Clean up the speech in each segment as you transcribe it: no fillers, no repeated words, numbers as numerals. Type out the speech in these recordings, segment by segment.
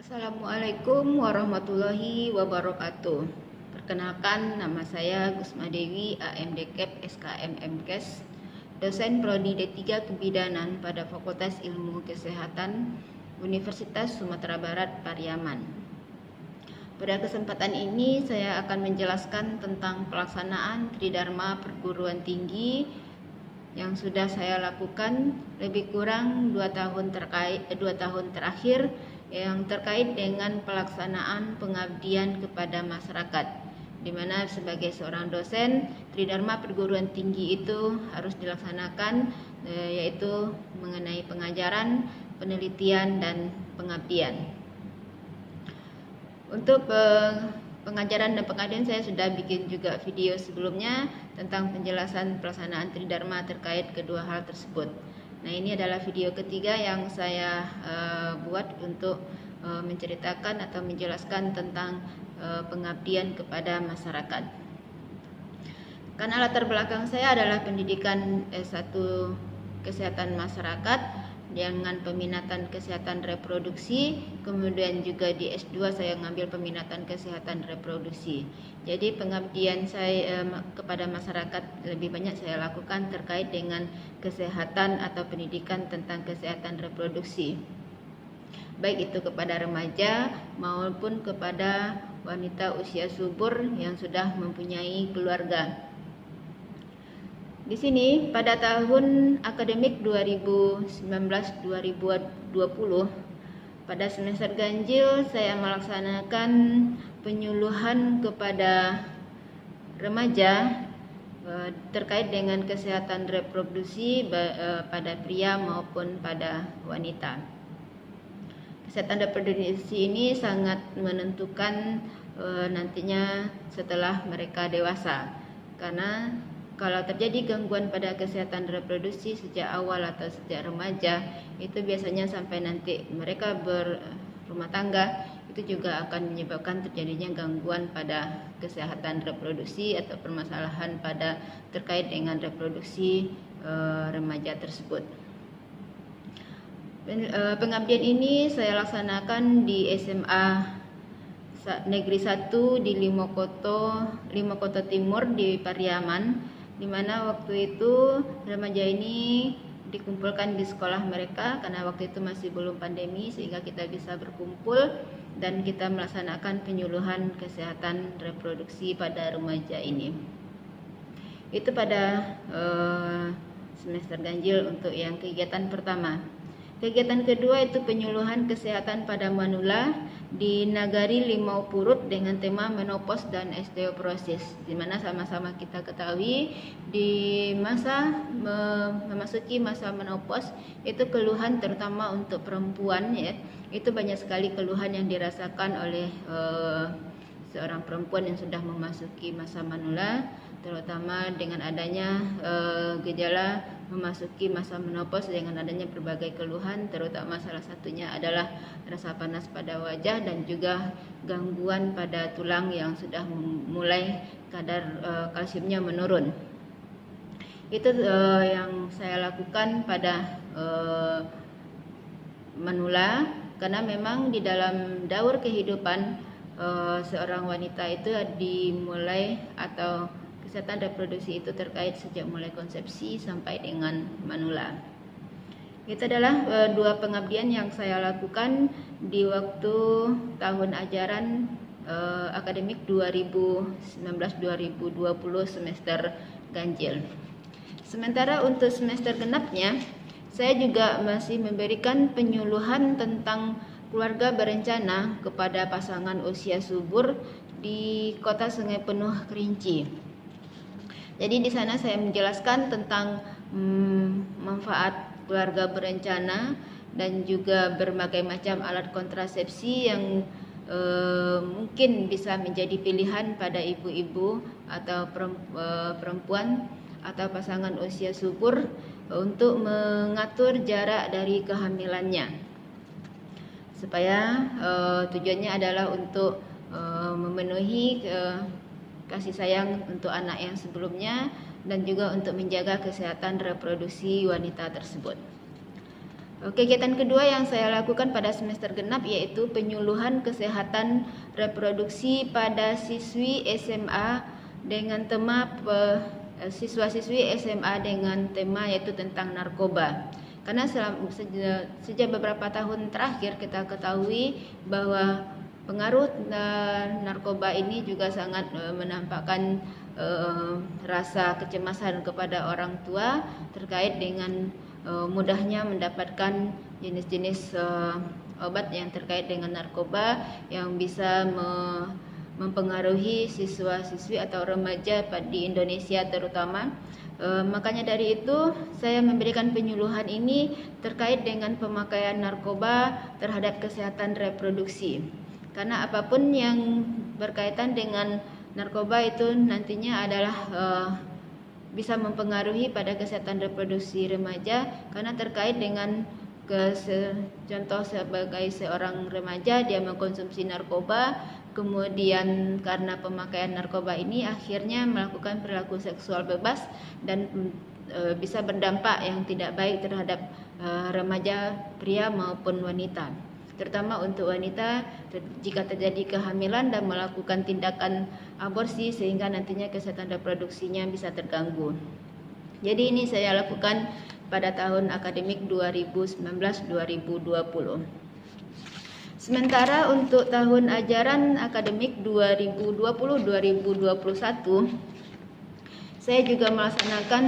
Assalamualaikum warahmatullahi wabarakatuh. Perkenalkan, nama saya Gusma Dewi, AMDKEP SKM MKes, dosen Prodi D3 Kebidanan pada Fakultas Ilmu Kesehatan Universitas Sumatera Barat, Pariaman. Pada kesempatan ini saya akan menjelaskan tentang pelaksanaan Tridharma Perguruan Tinggi yang sudah saya lakukan lebih kurang 2 tahun terakhir, yang terkait dengan pelaksanaan pengabdian kepada masyarakat, di mana sebagai seorang dosen, Tridharma Perguruan Tinggi itu harus dilaksanakan, yaitu mengenai pengajaran, penelitian, dan pengabdian. Untuk pengajaran dan pengabdian saya sudah bikin juga video sebelumnya tentang penjelasan pelaksanaan Tridharma terkait kedua hal tersebut. Nah, ini adalah video ketiga yang saya buat untuk menceritakan atau menjelaskan tentang pengabdian kepada masyarakat. Karena latar belakang saya adalah pendidikan S1 Kesehatan Masyarakat dengan peminatan kesehatan reproduksi, kemudian juga di S2 saya mengambil peminatan kesehatan reproduksi. Jadi pengabdian saya kepada masyarakat lebih banyak saya lakukan terkait dengan kesehatan atau pendidikan tentang kesehatan reproduksi, baik itu kepada remaja maupun kepada wanita usia subur yang sudah mempunyai keluarga. Di sini pada tahun akademik 2019-2020 pada semester ganjil saya melaksanakan penyuluhan kepada remaja terkait dengan kesehatan reproduksi pada pria maupun pada wanita. Kesehatan reproduksi ini sangat menentukan nantinya setelah mereka dewasa, karena kalau terjadi gangguan pada kesehatan reproduksi sejak awal atau sejak remaja, itu biasanya sampai nanti mereka berumah tangga, itu juga akan menyebabkan terjadinya gangguan pada kesehatan reproduksi atau permasalahan pada terkait dengan reproduksi remaja tersebut. Pengabdian ini saya laksanakan di SMA Negeri 1 di Limokoto Timur di Pariaman, di mana waktu itu remaja ini dikumpulkan di sekolah mereka karena waktu itu masih belum pandemi, sehingga kita bisa berkumpul dan kita melaksanakan penyuluhan kesehatan reproduksi pada remaja ini. Itu pada semester ganjil untuk yang kegiatan pertama. Kegiatan kedua itu penyuluhan kesehatan pada manula di Nagari Limau Purut dengan tema menopause dan osteoporosis, di mana sama-sama kita ketahui di masa memasuki masa menopause itu keluhan terutama untuk perempuan, ya, itu banyak sekali keluhan yang dirasakan oleh seorang perempuan yang sudah memasuki masa manula, terutama dengan adanya gejala memasuki masa menopause dengan adanya berbagai keluhan, terutama salah satunya adalah rasa panas pada wajah dan juga gangguan pada tulang yang sudah mulai kadar kalsiumnya menurun. Itu yang saya lakukan pada manula, karena memang di dalam daur kehidupan seorang wanita itu dimulai atau kesehatan reproduksi itu terkait sejak mulai konsepsi sampai dengan manula. Itu adalah dua pengabdian yang saya lakukan di waktu tahun ajaran akademik 2019-2020 semester ganjil. Sementara untuk semester genapnya, saya juga masih memberikan penyuluhan tentang keluarga berencana kepada pasangan usia subur di Kota Sungai Penuh Kerinci. Jadi di sana saya menjelaskan tentang manfaat keluarga berencana dan juga berbagai macam alat kontrasepsi yang mungkin bisa menjadi pilihan pada ibu-ibu atau perempuan atau pasangan usia subur untuk mengatur jarak dari kehamilannya, supaya tujuannya adalah untuk memenuhi kasih sayang untuk anak yang sebelumnya dan juga untuk menjaga kesehatan reproduksi wanita tersebut. Kegiatan kedua yang saya lakukan pada semester genap yaitu penyuluhan kesehatan reproduksi pada siswi SMA dengan tema siswa-siswi SMA dengan tema yaitu tentang narkoba. Karena sejak beberapa tahun terakhir kita ketahui bahwa pengaruh narkoba ini juga sangat menampakkan rasa kecemasan kepada orang tua terkait dengan mudahnya mendapatkan jenis-jenis obat yang terkait dengan narkoba yang bisa mempengaruhi siswa-siswi atau remaja di Indonesia terutama. Makanya dari itu saya memberikan penyuluhan ini terkait dengan pemakaian narkoba terhadap kesehatan reproduksi. Karena apapun yang berkaitan dengan narkoba itu nantinya adalah bisa mempengaruhi pada kesehatan reproduksi remaja karena terkait dengan contoh sebagai seorang remaja dia mengkonsumsi narkoba, kemudian karena pemakaian narkoba ini akhirnya melakukan perilaku seksual bebas dan bisa berdampak yang tidak baik terhadap remaja pria maupun wanita. Terutama untuk wanita jika terjadi kehamilan dan melakukan tindakan aborsi sehingga nantinya kesehatan reproduksinya bisa terganggu. Jadi ini saya lakukan pada tahun akademik 2019-2020. Sementara untuk tahun ajaran akademik 2020-2021 saya juga melaksanakan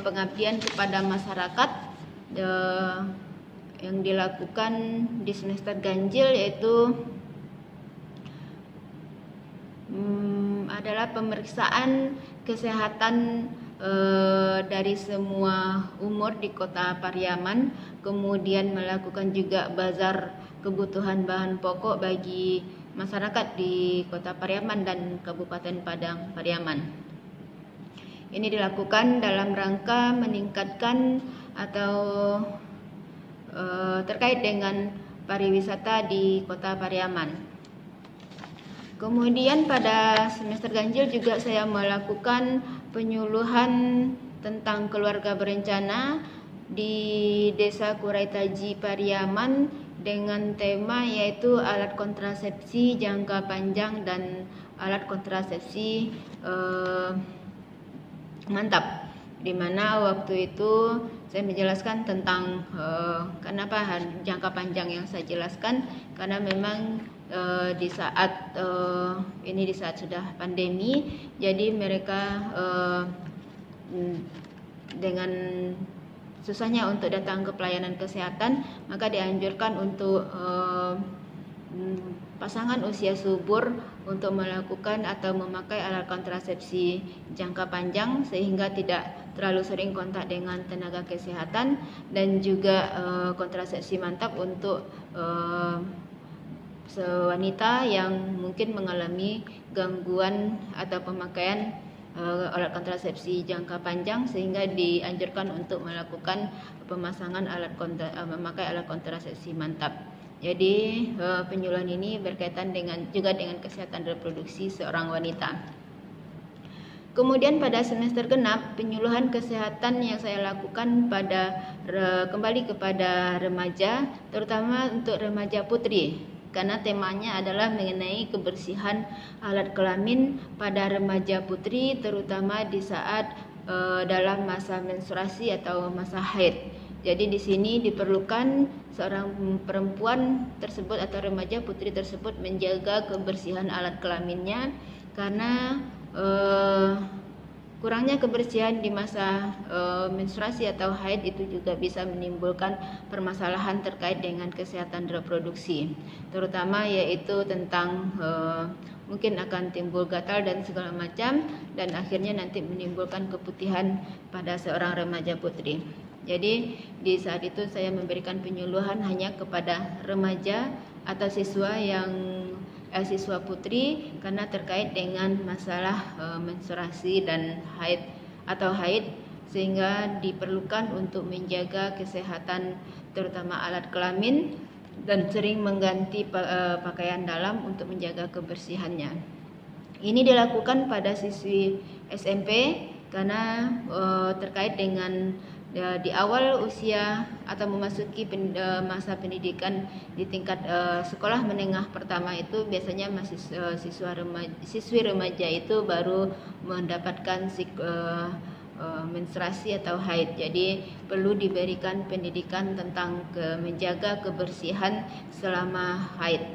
pengabdian kepada masyarakat yang dilakukan di semester ganjil yaitu adalah pemeriksaan kesehatan dari semua umur di Kota Pariaman, kemudian melakukan juga bazar kebutuhan bahan pokok bagi masyarakat di Kota Pariaman dan Kabupaten Padang Pariaman. Ini dilakukan dalam rangka meningkatkan atau terkait dengan pariwisata di Kota Pariaman. Kemudian pada semester ganjil juga saya melakukan penyuluhan tentang keluarga berencana di Desa Kuraitaji Pariaman dengan tema yaitu alat kontrasepsi jangka panjang dan alat kontrasepsi mantap, di mana waktu itu saya menjelaskan tentang kenapa jangka panjang yang saya jelaskan karena memang di saat ini di saat sudah pandemi, jadi mereka dengan susahnya untuk datang ke pelayanan kesehatan, maka dianjurkan untuk pasangan usia subur untuk melakukan atau memakai alat kontrasepsi jangka panjang sehingga tidak terlalu sering kontak dengan tenaga kesehatan, dan juga kontrasepsi mantap untuk wanita yang mungkin mengalami gangguan atau pemakaian alat kontrasepsi jangka panjang sehingga dianjurkan untuk melakukan pemasangan memakai alat kontrasepsi mantap. Jadi penyuluhan ini berkaitan juga dengan kesehatan reproduksi seorang wanita. Kemudian pada semester genap, penyuluhan kesehatan yang saya lakukan kembali kepada remaja, terutama untuk remaja putri, karena temanya adalah mengenai kebersihan alat kelamin pada remaja putri, terutama di saat dalam masa menstruasi atau masa haid. Jadi di sini diperlukan seorang perempuan tersebut atau remaja putri tersebut menjaga kebersihan alat kelaminnya, karena kurangnya kebersihan di masa menstruasi atau haid itu juga bisa menimbulkan permasalahan terkait dengan kesehatan reproduksi, terutama yaitu tentang mungkin akan timbul gatal dan segala macam, dan akhirnya nanti menimbulkan keputihan pada seorang remaja putri. Jadi di saat itu saya memberikan penyuluhan hanya kepada remaja atau siswa siswa putri karena terkait dengan masalah menstruasi dan haid, sehingga diperlukan untuk menjaga kesehatan terutama alat kelamin dan sering mengganti pakaian dalam untuk menjaga kebersihannya. Ini dilakukan pada siswi SMP karena terkait dengan di awal usia atau memasuki masa pendidikan di tingkat sekolah menengah pertama itu biasanya masih siswi remaja itu baru mendapatkan menstruasi atau haid. Jadi perlu diberikan pendidikan tentang menjaga kebersihan selama haid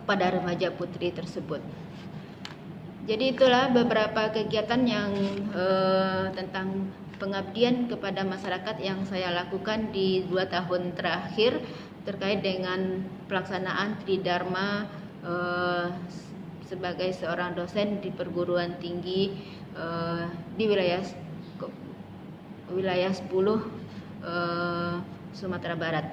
kepada remaja putri tersebut. Jadi itulah beberapa kegiatan yang tentang pengabdian kepada masyarakat yang saya lakukan di 2 tahun terakhir terkait dengan pelaksanaan Tridharma sebagai seorang dosen di perguruan tinggi di wilayah 10 Sumatera Barat.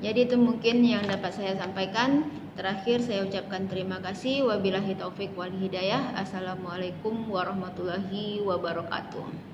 Jadi itu mungkin yang dapat saya sampaikan. Terakhir saya ucapkan terima kasih. Wabillahi taufik wal hidayah. Assalamualaikum warahmatullahi wabarakatuh.